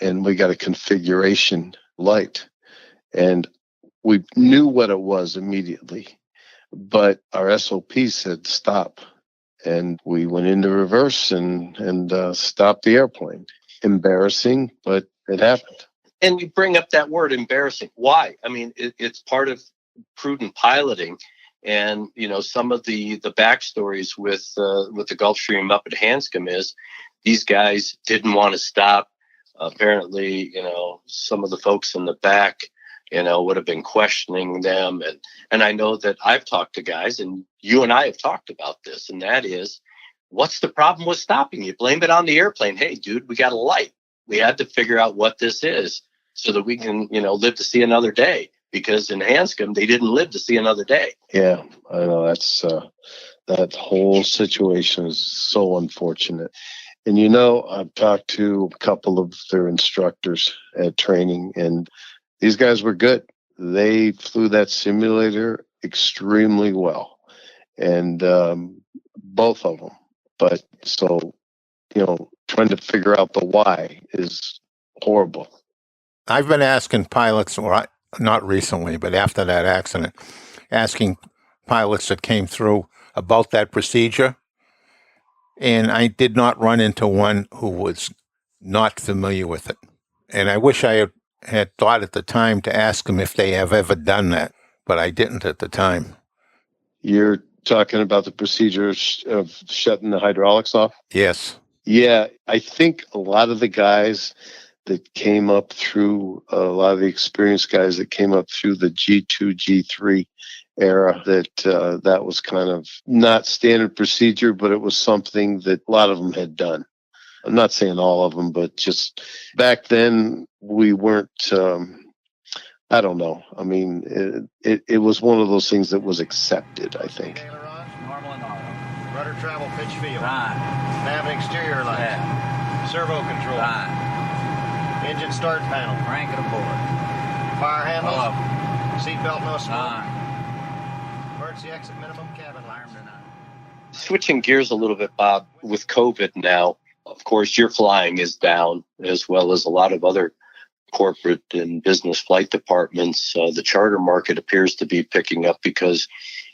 and we got a configuration light. And we knew what it was immediately. But our SOP said stop. And we went into reverse and stopped the airplane. Embarrassing, but it happened. And you bring up that word embarrassing. Why? I mean, it's part of prudent piloting. And, some of the backstories with the Gulfstream up at Hanscom is these guys didn't want to stop. Apparently, some of the folks in the back, would have been questioning them. And I know that I've talked to guys, and you and I have talked about this, and that is, what's the problem with stopping? You blame it on the airplane. Hey, dude, we got a light. We had to figure out what this is so that we can, live to see another day. Because in Hanscom, they didn't live to see another day. Yeah, I know. That's that whole situation is so unfortunate. And, I've talked to a couple of their instructors at training, and these guys were good. They flew that simulator extremely well, and both of them. But so, trying to figure out the why is horrible. I've been asking pilots, not recently, but after that accident, asking pilots that came through about that procedure. And I did not run into one who was not familiar with it. And I wish I had had thought at the time to ask them if they have ever done that, but I didn't at the time. You're talking about the procedure of shutting the hydraulics off? Yes. Yeah, I think a lot of the guys that came up through, a lot of the experienced guys that came up through the G2, G3 era, that was kind of not standard procedure, but it was something that a lot of them had done. I'm not saying all of them, but just back then we weren't, I don't know. I mean, it was one of those things that was accepted, I think. Normal and auto. Rudder travel pitch field. Fine. Nav and exterior lights. Yeah. Servo control. Fine. Engine start panel. Crank it aboard. Fire handles. Seatbelt no smoke. Emergency exit minimum cabin light. Switching gears a little bit, Bob, with COVID now, of course, your flying is down, as well as a lot of other corporate and business flight departments. The charter market appears to be picking up because,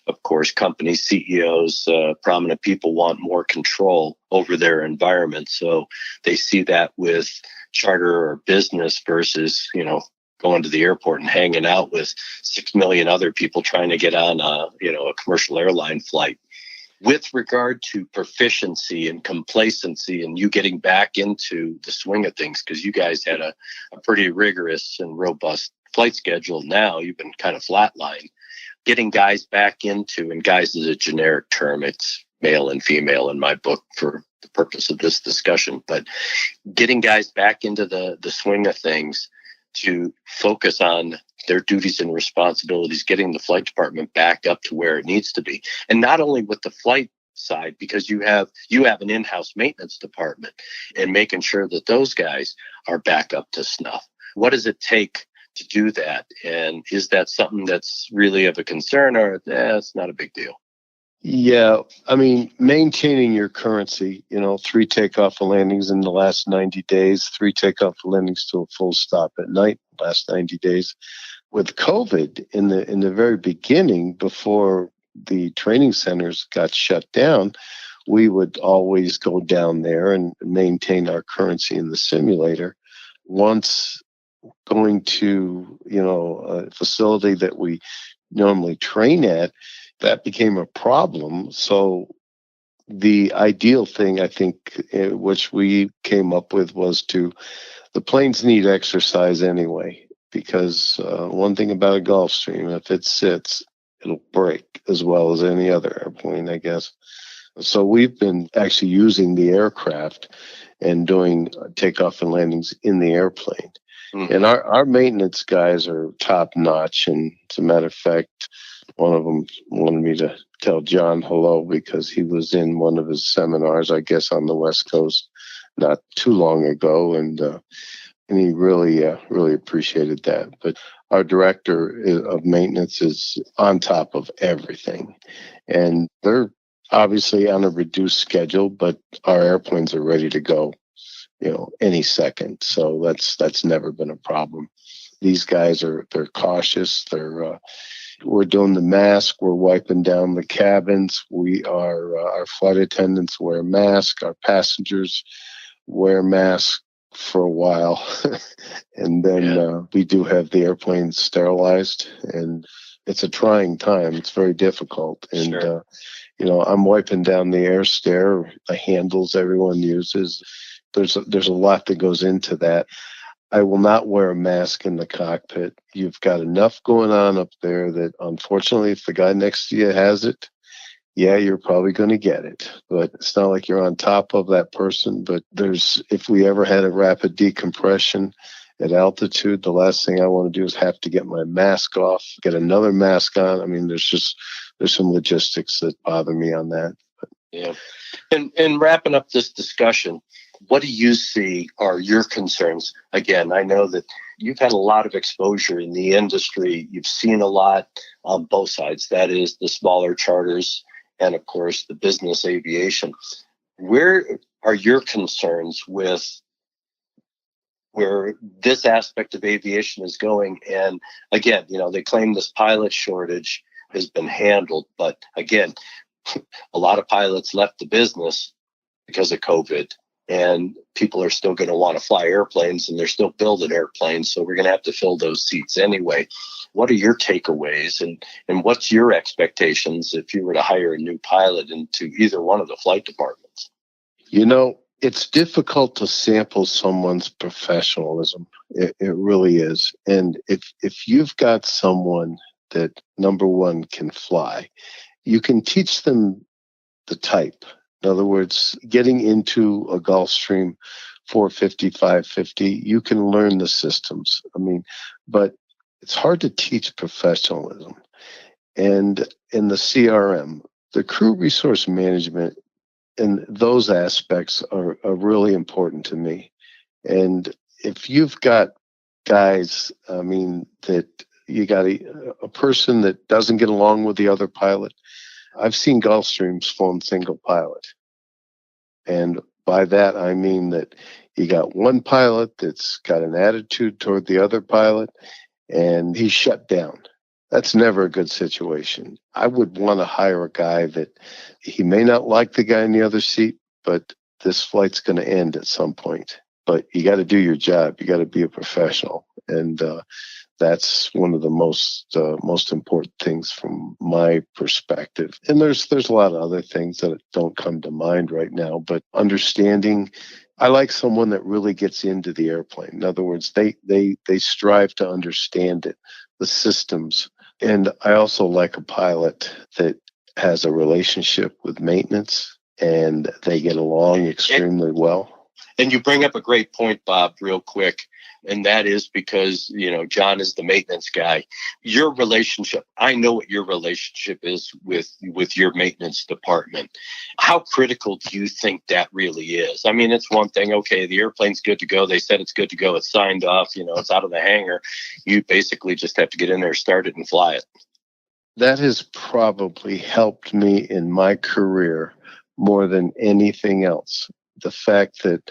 of course, company CEOs, prominent people want more control over their environment. So they see that with charter or business versus, going to the airport and hanging out with 6 million other people trying to get on a commercial airline flight. With regard to proficiency and complacency and you getting back into the swing of things, because you guys had a pretty rigorous and robust flight schedule. Now you've been kind of flatlined. Getting guys back into, and guys is a generic term, it's male and female in my book for the purpose of this discussion, but getting guys back into the swing of things to focus on their duties and responsibilities, getting the flight department back up to where it needs to be. And not only with the flight side, because you have an in-house maintenance department, and making sure that those guys are back up to snuff. What does it take to do that? And is that something that's really of a concern, or it's not a big deal? Yeah, I mean, maintaining your currency, 3 takeoff and landings in the last 90 days, 3 takeoff and landings to a full stop at night, last 90 days. With COVID in the very beginning, before the training centers got shut down, we would always go down there and maintain our currency in the simulator. Once going to, a facility that we normally train at, that became a problem. So the ideal thing, I think, which we came up with, was the planes need exercise anyway, because one thing about a Gulfstream, if it sits, it'll break as well as any other airplane, I guess. So we've been actually using the aircraft and doing takeoff and landings in the airplane. Mm-hmm. And our maintenance guys are top notch. And as a matter of fact, one of them wanted me to tell John hello because he was in one of his seminars, I guess, on the West Coast not too long ago. And he really appreciated that. But our director of maintenance is on top of everything. And they're obviously on a reduced schedule, but our airplanes are ready to go, any second. So that's never been a problem. These guys they're cautious. We're doing the mask. We're wiping down the cabins. Our flight attendants wear masks. Our passengers wear masks for a while. And then we do have the airplanes sterilized, and it's a trying time. It's very difficult. And, sure. I'm wiping down the air stair, the handles everyone uses. There's a lot that goes into that. I will not wear a mask in the cockpit. You've got enough going on up there that, unfortunately, if the guy next to you has it, yeah, you're probably going to get it. But it's not like you're on top of that person. But if we ever had a rapid decompression at altitude, the last thing I want to do is have to get my mask off, get another mask on. I mean, there's some logistics that bother me on that. But. Yeah. And wrapping up this discussion, what do you see are your concerns? Again, I know that you've had a lot of exposure in the industry. You've seen a lot on both sides. That is the smaller charters and, of course, the business aviation. Where are your concerns with where this aspect of aviation is going? And again, they claim this pilot shortage has been handled. But again, a lot of pilots left the business because of COVID. and people are still going to want to fly airplanes, and they're still building airplanes. So we're going to have to fill those seats anyway. What are your takeaways, and what's your expectations if you were to hire a new pilot into either one of the flight departments? You know, it's difficult to sample someone's professionalism. It really is. And if you've got someone that, number one, can fly, you can teach them the type. In other words, getting into a Gulfstream 450, 550, you can learn the systems. But it's hard to teach professionalism. And in the CRM, the crew resource management, and those aspects are really important to me. And if you've got guys, that you got a person that doesn't get along with the other pilot. I've seen Gulfstreams flown single pilot. And by that, I mean that you got one pilot that's got an attitude toward the other pilot, and he's shut down. That's never a good situation. I would want to hire a guy that he may not like the guy in the other seat, but this flight's going to end at some point. But you got to do your job. You got to be a professional. And that's one of the most important things from my perspective. And there's a lot of other things that don't come to mind right now, but understanding, I like someone that really gets into the airplane. In other words, they strive to understand it, the systems. And I also like a pilot that has a relationship with maintenance and they get along extremely well. And you bring up a great point, Bob, real quick. And that is because, John is the maintenance guy. Your relationship, I know what your relationship is with your maintenance department. How critical do you think that really is? I mean, it's one thing, okay, the airplane's good to go. They said it's good to go. It's signed off, it's out of the hangar. You basically just have to get in there, start it, and fly it. That has probably helped me in my career more than anything else. The fact that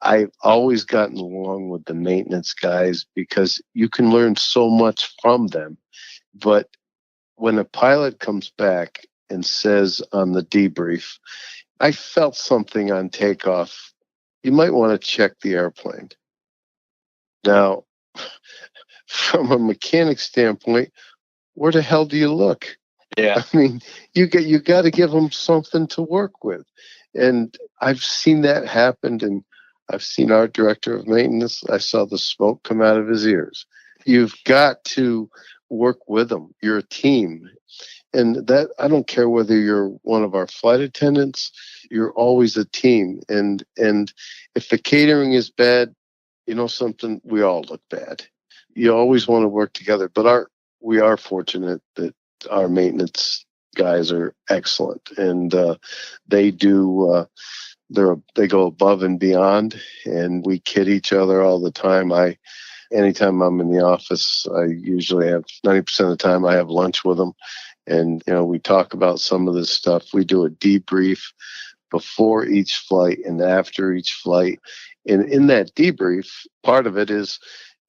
I've always gotten along with the maintenance guys because you can learn so much from them. But when a pilot comes back and says on the debrief, I felt something on takeoff, you might want to check the airplane. Now, from a mechanic standpoint, where the hell do you look? Yeah. I mean, you got to give them something to work with. And I've seen that happen, and I've seen our director of maintenance. I saw the smoke come out of his ears. You've got to work with them. You're a team. And that, I don't care whether you're one of our flight attendants, you're always a team. And if the catering is bad, something, we all look bad. You always want to work together. But we are fortunate that our maintenance guys are excellent, and they do. They go above and beyond, and we kid each other all the time. Anytime I'm in the office, I usually have 90% of the time I have lunch with them, and we talk about some of this stuff. We do a debrief before each flight and after each flight, and in that debrief, part of it is,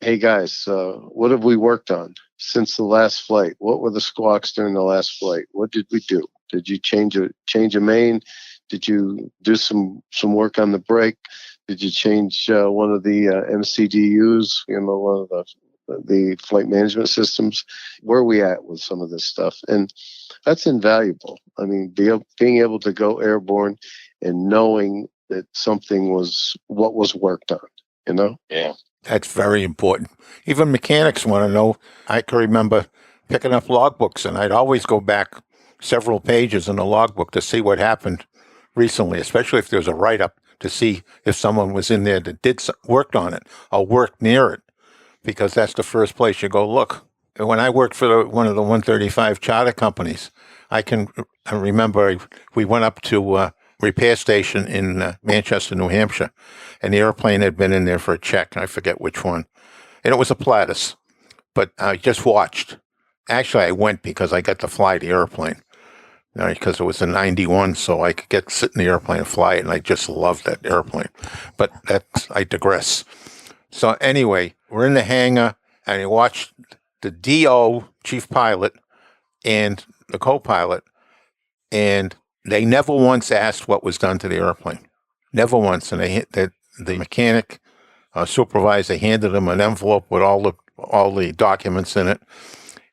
hey guys, what have we worked on since the last flight? What were the squawks during the last flight? What did we do? Did you change a main? Did you do some work on the brake? Did you change one of the MCDUs? One of the flight management systems. Where are we at with some of this stuff? And that's invaluable. I mean, being able to go airborne and knowing that something was what was worked on. Yeah. That's very important. Even mechanics want to know. I can remember picking up logbooks, and I'd always go back several pages in the logbook to see what happened recently, especially if there's a write-up, to see if someone was in there that worked on it or worked near it, because that's the first place you go look. When I worked for one of the 135 charter companies, I remember we went up to a repair station in Manchester, New Hampshire, and the airplane had been in there for a check. I forget which one. And it was a Platus, but I just watched. Actually, I went because I got to fly the airplane. Because it was a 91, so I could sit in the airplane and fly it, and I just loved that airplane. But I digress. So anyway, we're in the hangar, and I watched the DO, chief pilot, and the co-pilot, and they never once asked what was done to the airplane. Never once. And the mechanic supervisor handed him an envelope with all the documents in it,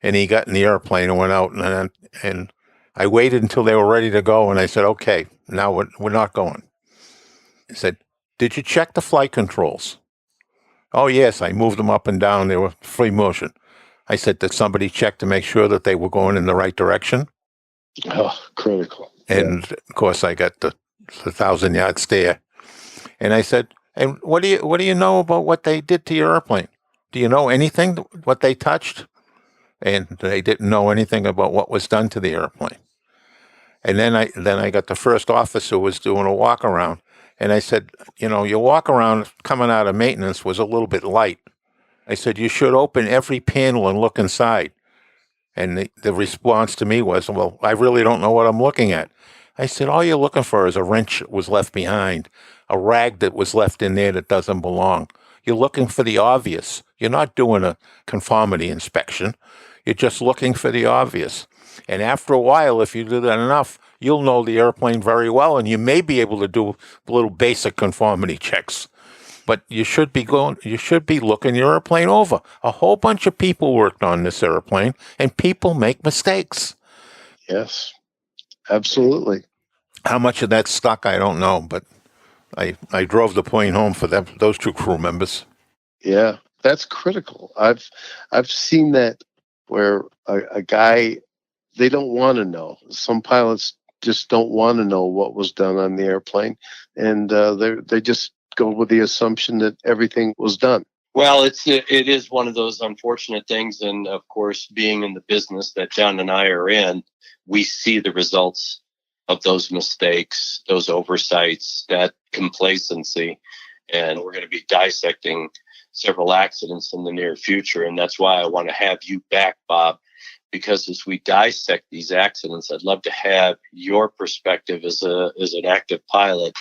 and he got in the airplane and went out. And I waited until they were ready to go, and I said, "Okay, now we're not going." He said, "Did you check the flight controls?" "Oh yes, I moved them up and down. They were free motion." I said, "Did somebody check to make sure that they were going in the right direction?" Oh, critical. And of course, I got the 1,000-yard stare. And I said, "And what do you know about what they did to your airplane? Do you know anything what they touched?" And they didn't know anything about what was done to the airplane. And then I got the first officer who was doing a walk around, and I said, "Your walk around coming out of maintenance was a little bit light." I said, "You should open every panel and look inside." And the response to me was, "Well, I really don't know what I'm looking at." I said, "All you're looking for is a wrench that was left behind, a rag that was left in there that doesn't belong. You're looking for the obvious. You're not doing a conformity inspection. You're just looking for the obvious. And after a while, if you do that enough, you'll know the airplane very well, and you may be able to do little basic conformity checks. But you should be looking your airplane over. A whole bunch of people worked on this airplane, and people make mistakes." Yes, absolutely. How much of that stuck, I don't know, but I drove the plane home for those two crew members. Yeah, that's critical. I've seen that where a guy, they don't want to know. Some pilots just don't want to know what was done on the airplane, and they just go with the assumption that everything was done. Well, it is one of those unfortunate things, and of course, being in the business that John and I are in, we see the results of those mistakes, those oversights, that complacency, and we're going to be dissecting several accidents in the near future, and that's why I want to have you back, Bob, because as we dissect these accidents, I'd love to have your perspective as an active pilot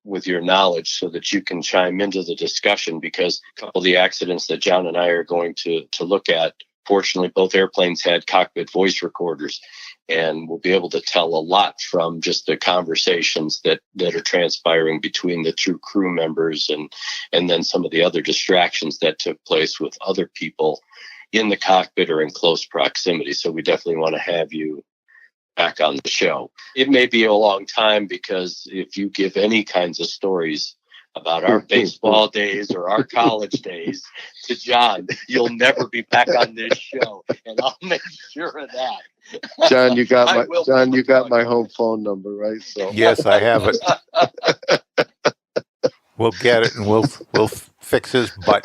with your knowledge so that you can chime into the discussion, because a couple of the accidents that John and I are going to look at, fortunately, both airplanes had cockpit voice recorders, and we'll be able to tell a lot from just the conversations that are transpiring between the two crew members and then some of the other distractions that took place with other people in the cockpit or in close proximity. So we definitely want to have you back on the show. It may be a long time, because if you give any kinds of stories about our baseball days or our college days to John, you'll never be back on this show, and I'll make sure of that. John, you got my home phone number, right? So Yes, I have it. We'll get it, and we'll fix his butt.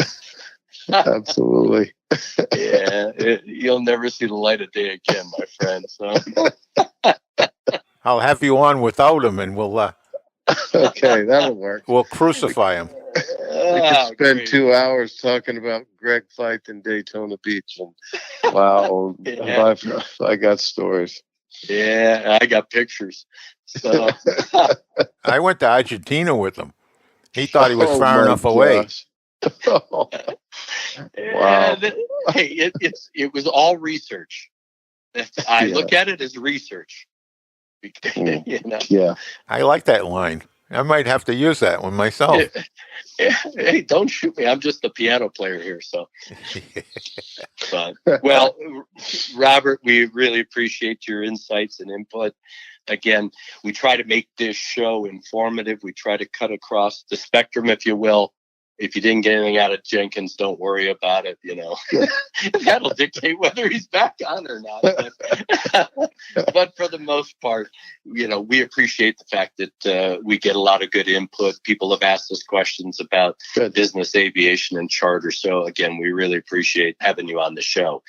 Absolutely. Yeah, you'll never see the light of day again, my friend. So I'll have you on without him, and we'll okay, that'll work. We'll crucify him. We could spend 2 hours talking about Greg Feith in Daytona Beach, and wow, Yeah. I got stories. Yeah, I got pictures. So I went to Argentina with him. He thought he was Oh, far my enough away. gosh. Wow. Hey, it was all research. I Yeah. look at it as research. You know? Yeah. I like that line. I might have to use that one myself. Hey, don't shoot me. I'm just the piano player here. So, but, well, Robert, we really appreciate your insights and input. Again, we try to make this show informative. We try to cut across the spectrum, if you will. If you didn't get anything out of Jenkins, don't worry about it. That'll dictate whether he's back on or not. But for the most part, we appreciate the fact that we get a lot of good input. People have asked us questions about business aviation and charter. So again, we really appreciate having you on the show.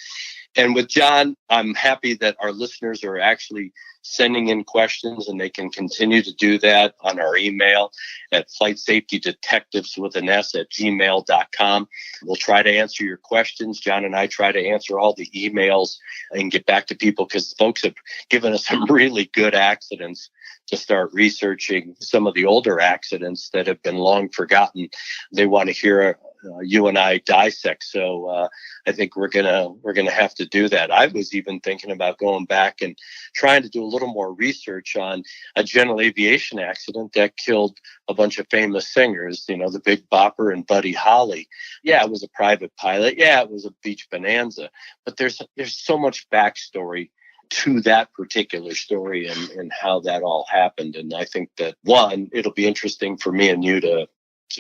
And with John, I'm happy that our listeners are actually sending in questions, and they can continue to do that on our email at flightsafetydetectives@gmail.com. We'll try to answer your questions. John and I try to answer all the emails and get back to people, because folks have given us some really good accidents to start researching some of the older accidents that have been long forgotten. They want to hear you and I dissect. So I think we're gonna have to do that. I was even thinking about going back and trying to do a little more research on a general aviation accident that killed a bunch of famous singers. The Big Bopper and Buddy Holly. Yeah, it was a private pilot. Yeah, it was a beach bonanza. But there's so much backstory to that particular story and how that all happened. And I think that, one, it'll be interesting for me and you to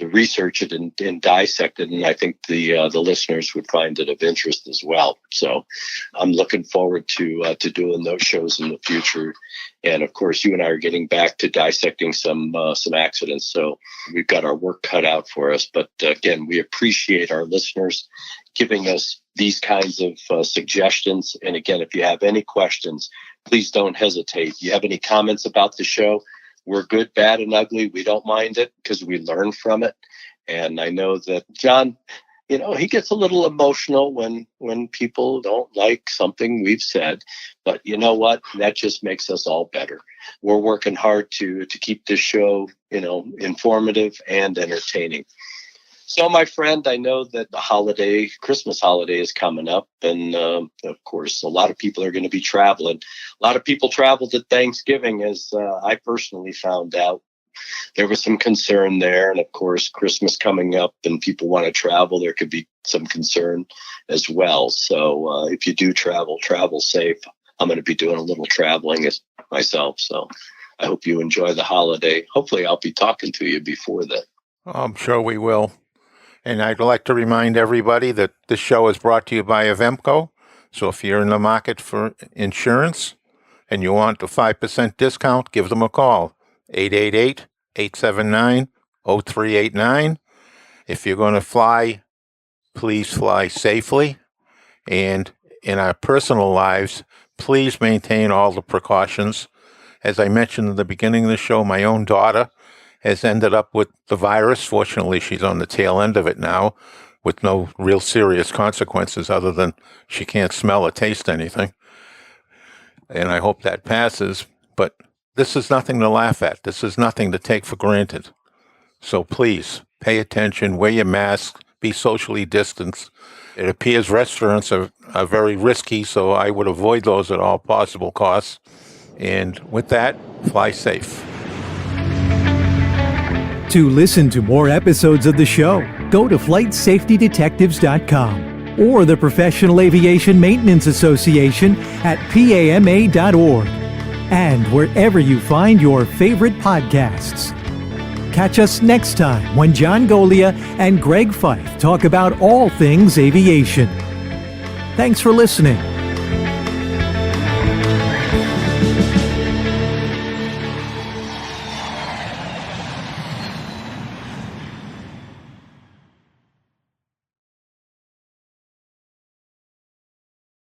research it and dissect it. And I think the listeners would find it of interest as well. So I'm looking forward to doing those shows in the future. And of course, you and I are getting back to dissecting some accidents. So we've got our work cut out for us. But again, we appreciate our listeners giving us these kinds of suggestions. And again, if you have any questions, please don't hesitate. You have any comments about the show? We're good, bad, and ugly. We don't mind it because we learn from it. And I know that John, he gets a little emotional when people don't like something we've said. But you know what? That just makes us all better. We're working hard to keep this show, informative and entertaining. So, my friend, I know that the Christmas holiday is coming up. And, of course, a lot of people are going to be traveling. A lot of people traveled at Thanksgiving, as I personally found out. There was some concern there. And, of course, Christmas coming up and people want to travel. There could be some concern as well. So if you do travel safe. I'm going to be doing a little traveling myself. So I hope you enjoy the holiday. Hopefully, I'll be talking to you before that. I'm sure we will. And I'd like to remind everybody that this show is brought to you by Avemco. So if you're in the market for insurance and you want a 5% discount, give them a call, 888-879-0389. If you're going to fly, please fly safely. And in our personal lives, please maintain all the precautions. As I mentioned in the beginning of the show, my own daughter has ended up with the virus. Fortunately, she's on the tail end of it now with no real serious consequences other than she can't smell or taste anything. And I hope that passes. But this is nothing to laugh at. This is nothing to take for granted. So please pay attention, wear your mask, be socially distanced. It appears restaurants are very risky, so I would avoid those at all possible costs. And with that, fly safe. To listen to more episodes of the show, go to flightsafetydetectives.com or the Professional Aviation Maintenance Association at PAMA.org and wherever you find your favorite podcasts. Catch us next time when John Golia and Greg Fife talk about all things aviation. Thanks for listening.